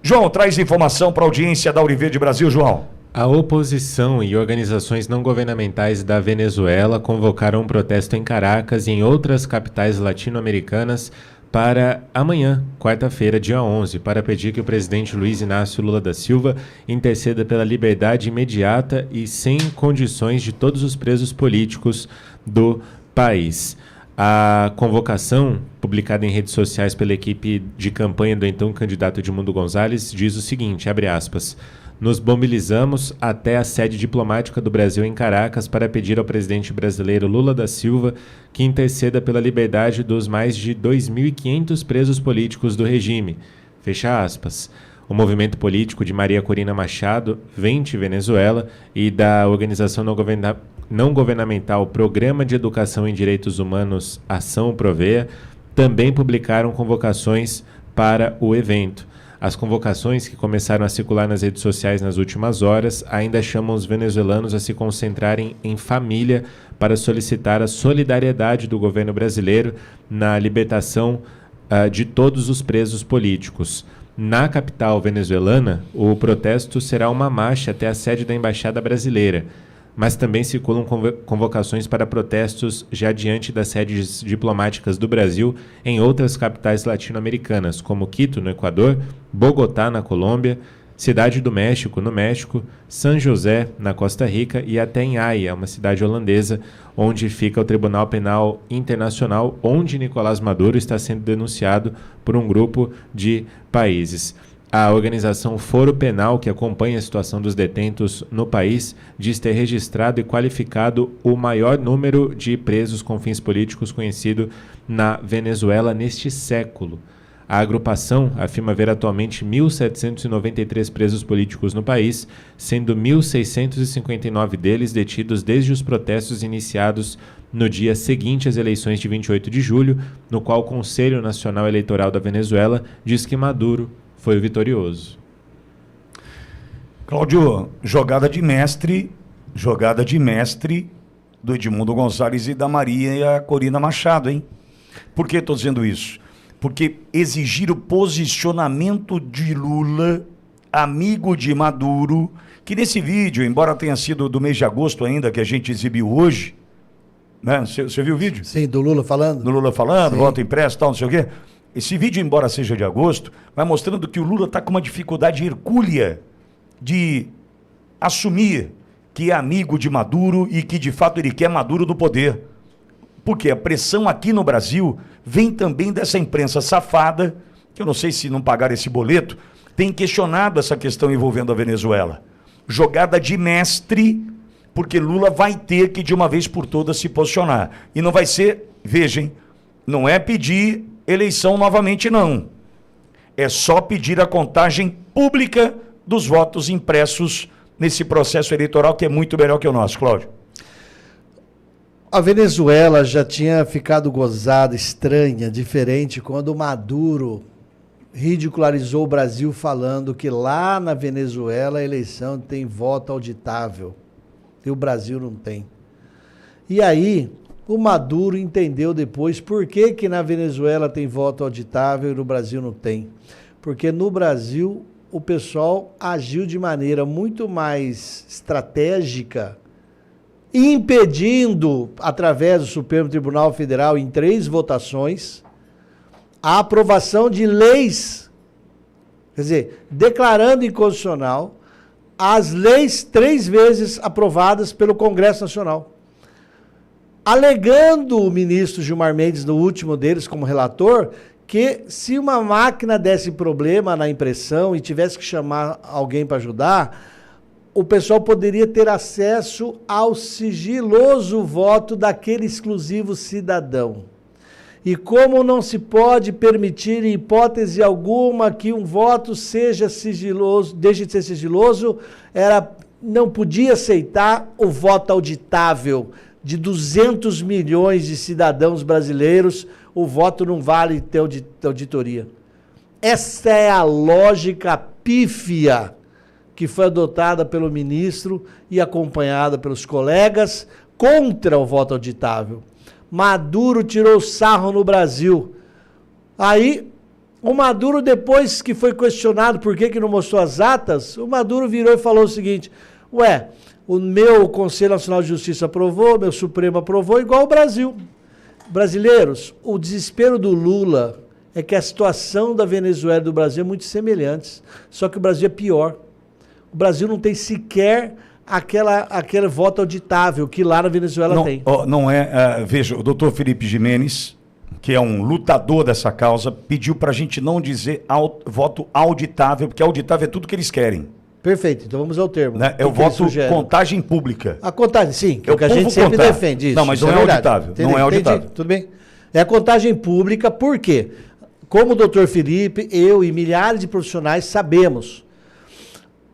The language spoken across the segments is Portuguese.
João, traz informação para a audiência da Auriverde Brasil, João. A oposição e organizações não governamentais da Venezuela convocaram um protesto em Caracas e em outras capitais latino-americanas para amanhã, quarta-feira, dia 11, para pedir que o presidente Luiz Inácio Lula da Silva interceda pela liberdade imediata e sem condições de todos os presos políticos do país. A convocação, publicada em redes sociais pela equipe de campanha do então candidato Edmundo Gonzalez, diz o seguinte, abre aspas, nos mobilizamos até a sede diplomática do Brasil em Caracas para pedir ao presidente brasileiro Lula da Silva que interceda pela liberdade dos mais de 2.500 presos políticos do regime. Fecha aspas. O movimento político de Maria Corina Machado, Vente Venezuela, e da organização não governamental Programa de Educação em Direitos Humanos Ação Provea também publicaram convocações para o evento. As convocações, que começaram a circular nas redes sociais nas últimas horas, ainda chamam os venezuelanos a se concentrarem em família para solicitar a solidariedade do governo brasileiro na libertação de todos os presos políticos. Na capital venezuelana, o protesto será uma marcha até a sede da Embaixada Brasileira, mas também circulam convocações para protestos já diante das sedes diplomáticas do Brasil em outras capitais latino-americanas, como Quito, no Equador, Bogotá, na Colômbia, Cidade do México, no México, San José, na Costa Rica, e até em Haia, uma cidade holandesa, onde fica o Tribunal Penal Internacional, onde Nicolás Maduro está sendo denunciado por um grupo de países. A organização Foro Penal, que acompanha a situação dos detentos no país, diz ter registrado e qualificado o maior número de presos com fins políticos conhecido na Venezuela neste século. A agrupação afirma ver atualmente 1.793 presos políticos no país, sendo 1.659 deles detidos desde os protestos iniciados no dia seguinte às eleições de 28 de julho, no qual o Conselho Nacional Eleitoral da Venezuela diz que Maduro foi o vitorioso. Cláudio, jogada de mestre do Edmundo Gonzalez e da Maria Corina Machado, hein? Por que estou dizendo isso? Porque exigir o posicionamento de Lula, amigo de Maduro, que nesse vídeo, embora tenha sido do mês de agosto ainda, que a gente exibiu hoje, né? Você viu o vídeo? Sim, do Lula falando. Do Lula falando, voto impresso, tal, não sei o quê. Esse vídeo, embora seja de agosto, vai mostrando que o Lula está com uma dificuldade hercúlea de assumir que é amigo de Maduro e que, de fato, ele quer Maduro no poder. Porque a pressão aqui no Brasil vem também dessa imprensa safada, que eu não sei se não pagar esse boleto, tem questionado essa questão envolvendo a Venezuela. Jogada de mestre, porque Lula vai ter que, de uma vez por todas, se posicionar. E não vai ser, vejam, não é pedir eleição novamente, não. É só pedir a contagem pública dos votos impressos nesse processo eleitoral, que é muito melhor que o nosso, Cláudio. A Venezuela já tinha ficado gozada, estranha, diferente, quando o Maduro ridicularizou o Brasil falando que lá na Venezuela a eleição tem voto auditável e o Brasil não tem. E aí o Maduro entendeu depois por que na Venezuela tem voto auditável e no Brasil não tem. Porque no Brasil o pessoal agiu de maneira muito mais estratégica, impedindo, através do Supremo Tribunal Federal, em 3 votações, a aprovação de leis, quer dizer, declarando inconstitucional as leis 3 vezes aprovadas pelo Congresso Nacional. Alegando o ministro Gilmar Mendes, no último deles, como relator, que se uma máquina desse problema na impressão e tivesse que chamar alguém para ajudar, o pessoal poderia ter acesso ao sigiloso voto daquele exclusivo cidadão. E como não se pode permitir, em hipótese alguma, que um voto seja sigiloso, deixe de ser sigiloso, não podia aceitar o voto auditável de 200 milhões de cidadãos brasileiros, o voto não vale ter auditoria. Essa é a lógica pífia que foi adotada pelo ministro e acompanhada pelos colegas contra o voto auditável. Maduro tirou sarro no Brasil. Aí O Maduro, depois que foi questionado por que não mostrou as atas, o Maduro virou e falou o seguinte, ué, o meu Conselho Nacional de Justiça aprovou, meu Supremo aprovou, igual o Brasil. Brasileiros, o desespero do Lula é que a situação da Venezuela e do Brasil é muito semelhante, só que o Brasil é pior. O Brasil não tem sequer aquele voto auditável que lá na Venezuela tem. Não é, veja, o doutor Felipe Jimenez, que é um lutador dessa causa, pediu para a gente não dizer voto auditável, porque auditável é tudo que eles querem. Perfeito, então vamos ao termo. Né? É o voto contagem pública. A contagem, sim, que é o que a gente sempre defende. Isso, não, mas não é auditável. Entendi, não é auditável. Entendi, tudo bem. É a contagem pública, por quê? Como o doutor Felipe, eu e milhares de profissionais sabemos,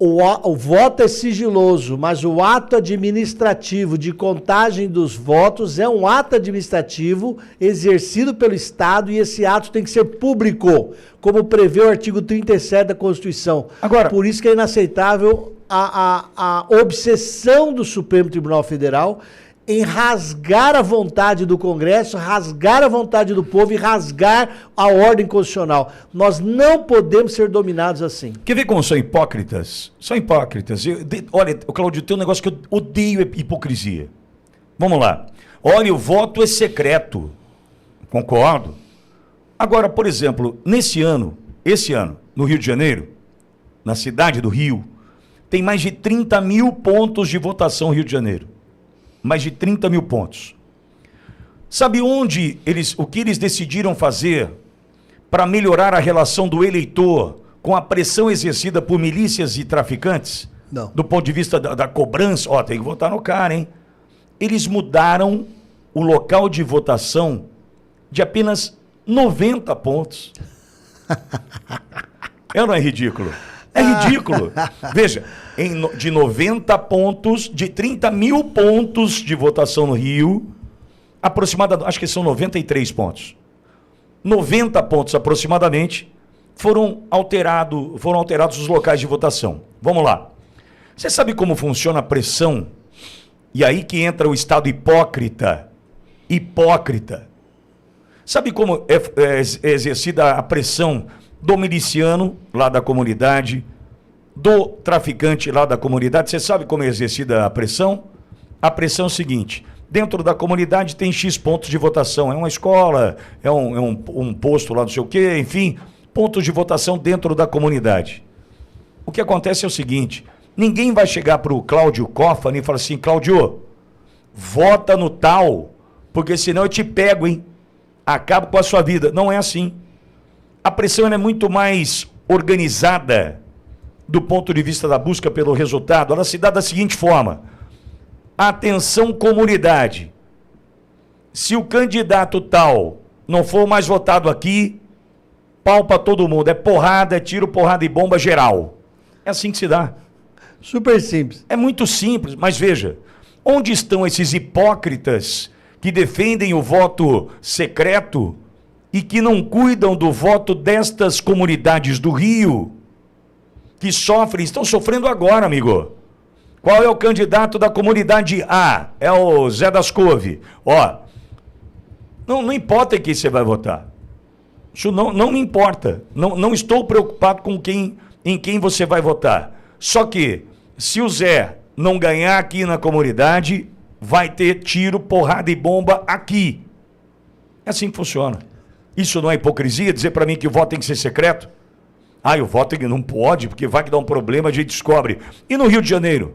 o voto é sigiloso, mas o ato administrativo de contagem dos votos é um ato administrativo exercido pelo Estado e esse ato tem que ser público, como prevê o artigo 37 da Constituição. Agora, por isso que é inaceitável a obsessão do Supremo Tribunal Federal em rasgar a vontade do Congresso, rasgar a vontade do povo e rasgar a ordem constitucional. Nós não podemos ser dominados assim. Quer ver como são hipócritas? São hipócritas. Olha, Cláudio, tem um negócio que eu odeio hipocrisia. Vamos lá. Olha, o voto é secreto. Concordo. Agora, por exemplo, esse ano, no Rio de Janeiro, na cidade do Rio, tem mais de 30 mil pontos de votação no Rio de Janeiro. Mais de 30 mil pontos. Sabe o que eles decidiram fazer para melhorar a relação do eleitor com a pressão exercida por milícias e traficantes? Não. Do ponto de vista da cobrança, tem que votar no cara, hein? Eles mudaram o local de votação de apenas 90 pontos. Não é ridículo? É ridículo. Veja, de 90 pontos, de 30 mil pontos de votação no Rio, aproximadamente, acho que são 93 pontos. 90 pontos aproximadamente foram alterados os locais de votação. Vamos lá. Você sabe como funciona a pressão? E aí que entra o Estado hipócrita. Hipócrita. Sabe como é exercida a pressão do miliciano, lá da comunidade, do traficante lá da comunidade? Você sabe como é exercida a pressão? A pressão é o seguinte: dentro da comunidade tem X pontos de votação, é uma escola, é um posto lá não sei o quê, enfim, pontos de votação dentro da comunidade. O que acontece é o seguinte: ninguém vai chegar para o Cláudio Cofani e falar assim, Cláudio, vota no tal, porque senão eu te pego, hein? Acabo com a sua vida. Não é assim. A pressão é muito mais organizada do ponto de vista da busca pelo resultado. Ela se dá da seguinte forma: atenção comunidade, se o candidato tal não for mais votado aqui, pau pra todo mundo, é porrada, é tiro, porrada e bomba geral. É assim que se dá. Super simples. É muito simples, mas veja, onde estão esses hipócritas que defendem o voto secreto e que não cuidam do voto destas comunidades do Rio, que estão sofrendo agora, amigo? Qual é o candidato da comunidade A? É o Zé das Couve. Não importa em quem você vai votar. Isso não me importa. Não estou preocupado em quem você vai votar. Só que, se o Zé não ganhar aqui na comunidade, vai ter tiro, porrada e bomba aqui. É assim que funciona. Isso não é hipocrisia? Dizer para mim que o voto tem que ser secreto? O voto não pode, porque vai que dá um problema, a gente descobre. E no Rio de Janeiro?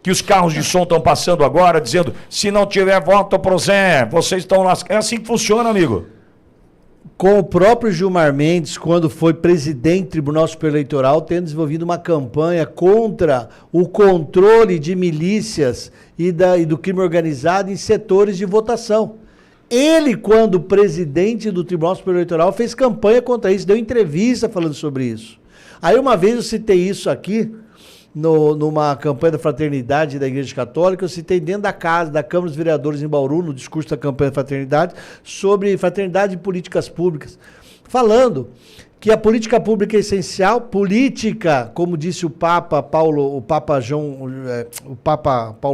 Que os carros de som estão passando agora, dizendo, se não tiver voto pro Zé, vocês estão lascados. É assim que funciona, amigo. Com o próprio Gilmar Mendes, quando foi presidente do Tribunal Superior Eleitoral, tendo desenvolvido uma campanha contra o controle de milícias e do crime organizado em setores de votação. Ele, quando presidente do Tribunal Superior Eleitoral, fez campanha contra isso, deu entrevista falando sobre isso. Aí uma vez eu citei isso aqui, numa campanha da Fraternidade da Igreja Católica, eu citei dentro da casa, da Câmara dos Vereadores em Bauru, no discurso da campanha da Fraternidade, sobre fraternidade e políticas públicas, falando que a política pública é essencial, política, como disse o Papa Paulo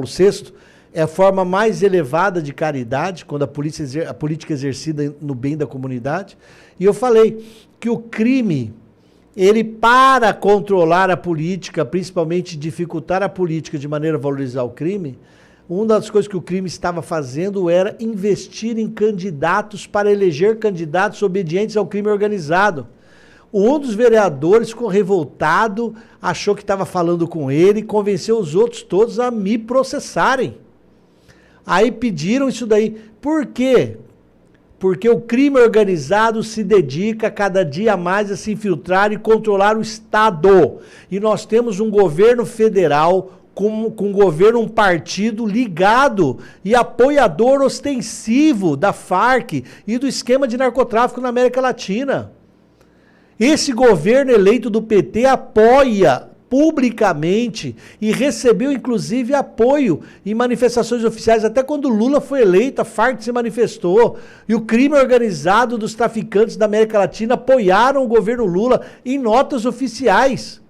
VI, é a forma mais elevada de caridade, quando a política exercida no bem da comunidade. E eu falei que o crime, ele, para controlar a política, principalmente dificultar a política de maneira a valorizar o crime, uma das coisas que o crime estava fazendo era investir em candidatos para eleger candidatos obedientes ao crime organizado. Um dos vereadores ficou revoltado, achou que estava falando com ele, convenceu os outros todos a me processarem. Aí pediram isso daí. Por quê? Porque o crime organizado se dedica cada dia mais a se infiltrar e controlar o Estado. E nós temos um governo federal com um governo, um partido ligado e apoiador ostensivo da Farc e do esquema de narcotráfico na América Latina. Esse governo eleito do PT apoia publicamente e recebeu inclusive apoio em manifestações oficiais. Até quando Lula foi eleito, a Farc se manifestou. E o crime organizado dos traficantes da América Latina apoiaram o governo Lula em notas oficiais.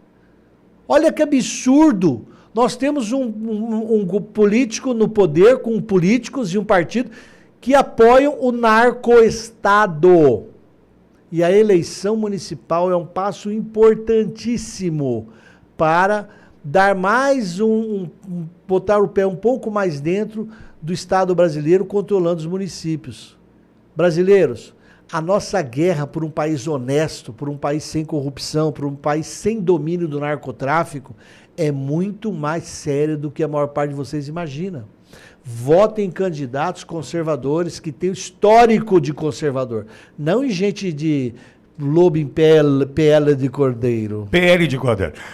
Olha que absurdo! Nós temos um político no poder, com políticos e um partido que apoiam o narcoestado. E a eleição municipal é um passo importantíssimo para dar mais botar o pé um pouco mais dentro do Estado brasileiro, controlando os municípios. Brasileiros, a nossa guerra por um país honesto, por um país sem corrupção, por um país sem domínio do narcotráfico, é muito mais séria do que a maior parte de vocês imagina. Votem em candidatos conservadores que têm o histórico de conservador, não em gente de lobo em pele de cordeiro. PL de Cordeiro.